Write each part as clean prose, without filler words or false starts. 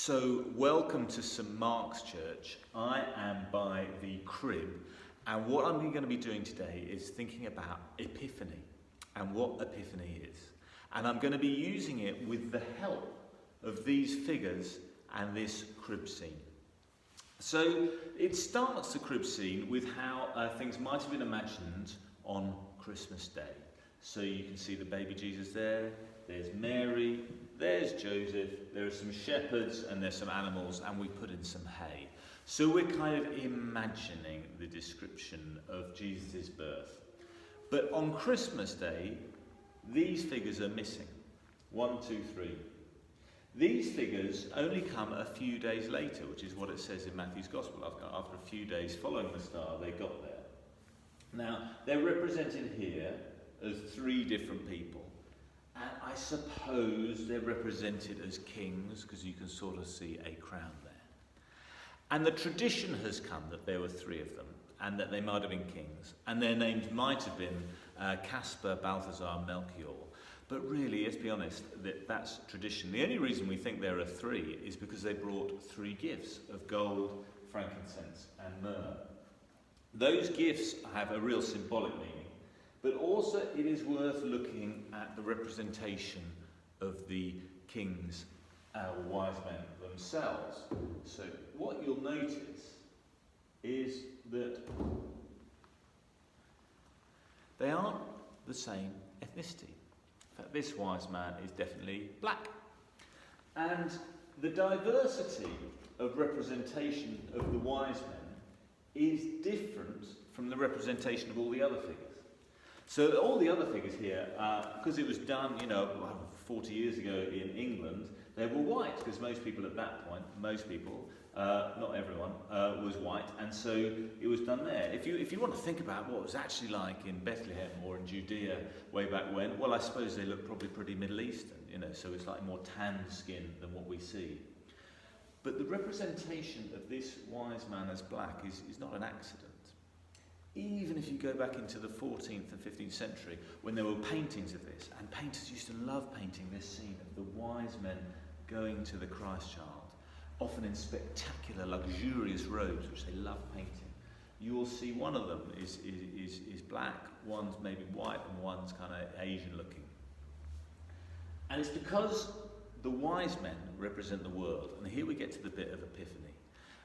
So, welcome to St Mark's Church. I am by the crib, and what I'm going to be doing today is thinking about Epiphany and what Epiphany is. And I'm going to be using it with the help of these figures and this crib scene. So, it starts the crib scene with how things might have been imagined on Christmas Day. So you can see the baby Jesus there, there's Mary, there's Joseph, there are some shepherds and there's some animals, and we put in some hay. So we're kind of imagining the description of Jesus' birth. But on Christmas Day, these figures are missing. 1, 2, 3. These figures only come a few days later, which is what it says in Matthew's Gospel. After a few days following the star, they got there. Now, they're represented here as 3 different people. And I suppose they're represented as kings, because you can sort of see a crown there. And the tradition has come that there were 3 of them, and that they might have been kings. And their names might have been Caspar, Balthazar, Melchior. But really, let's be honest, that's tradition. The only reason we think there are 3 is because they brought 3 gifts of gold, frankincense, and myrrh. Those gifts have a real symbolic meaning. But also it is worth looking at the representation of the kings, wise men themselves. So what you'll notice is that they aren't the same ethnicity. In fact, this wise man is definitely black. And the diversity of representation of the wise men is different from the representation of all the other figures. So all the other figures here, because it was done, 40 years ago in England, they were white, because most people at that point, not everyone, was white, and so it was done there. If you want to think about what it was actually like in Bethlehem or in Judea way back when, well, I suppose they look probably pretty Middle Eastern, so it's like more tanned skin than what we see. But the representation of this wise man as black is not an accident. Even if you go back into the 14th and 15th century, when there were paintings of this, and painters used to love painting this scene of the wise men going to the Christ child, often in spectacular, luxurious robes, which they love painting. You will see one of them is black, one's maybe white, and one's kind of Asian looking. And it's because the wise men represent the world. And here we get to the bit of Epiphany.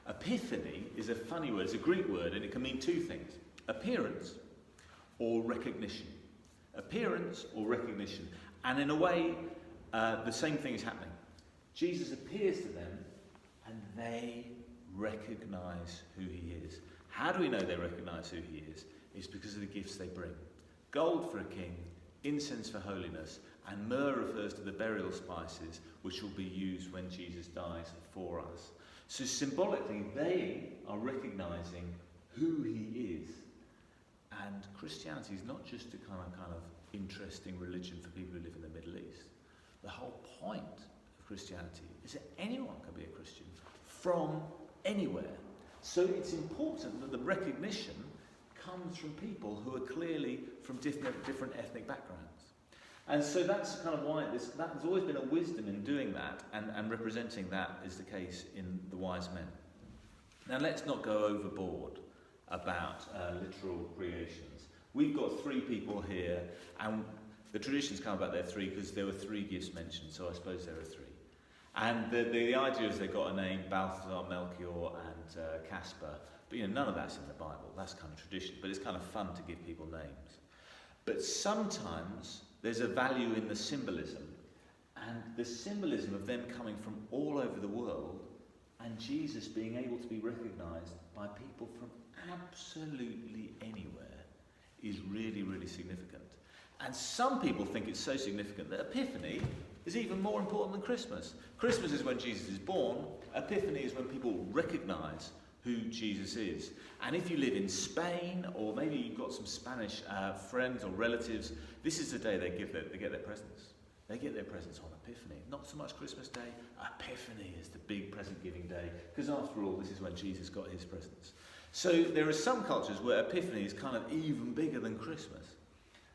Epiphany is a funny word, it's a Greek word, and it can mean 2 things. Appearance or recognition. Appearance or recognition. And in a way, the same thing is happening. Jesus appears to them and they recognize who he is. How do we know they recognize who he is? It's because of the gifts they bring. Gold for a king, incense for holiness, and myrrh refers to the burial spices which will be used when Jesus dies for us. So symbolically, they are recognizing who he is. And Christianity is not just a kind of interesting religion for people who live in the Middle East. The whole point of Christianity is that anyone can be a Christian from anywhere. So it's important that the recognition comes from people who are clearly from different ethnic backgrounds. And so that's kind of why there's always been a wisdom in doing that, and representing that is the case in the wise men. Now let's not go overboard about literal creations. We've got 3 people here, and the traditions come about there 3 because there were 3 gifts mentioned, so I suppose there are 3. And the idea is they've got a name, Balthazar, Melchior, and Caspar, but none of that's in the Bible. That's kind of tradition, but it's kind of fun to give people names. But sometimes there's a value in the symbolism, and the symbolism of them coming from all over the world, and Jesus being able to be recognised by people from absolutely anywhere is really, really significant. And some people think it's so significant that Epiphany is even more important than Christmas. Christmas is when Jesus is born. Epiphany is when people recognise who Jesus is. And if you live in Spain, or maybe you've got some Spanish friends or relatives, this is the day they get their presents. They get their presents on Epiphany. Not so much Christmas Day. Epiphany is the big present-giving day, because after all, this is when Jesus got his presents. So there are some cultures where Epiphany is kind of even bigger than Christmas.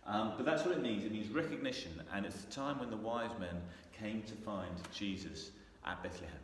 But that's what it means. It means recognition, and it's the time when the wise men came to find Jesus at Bethlehem.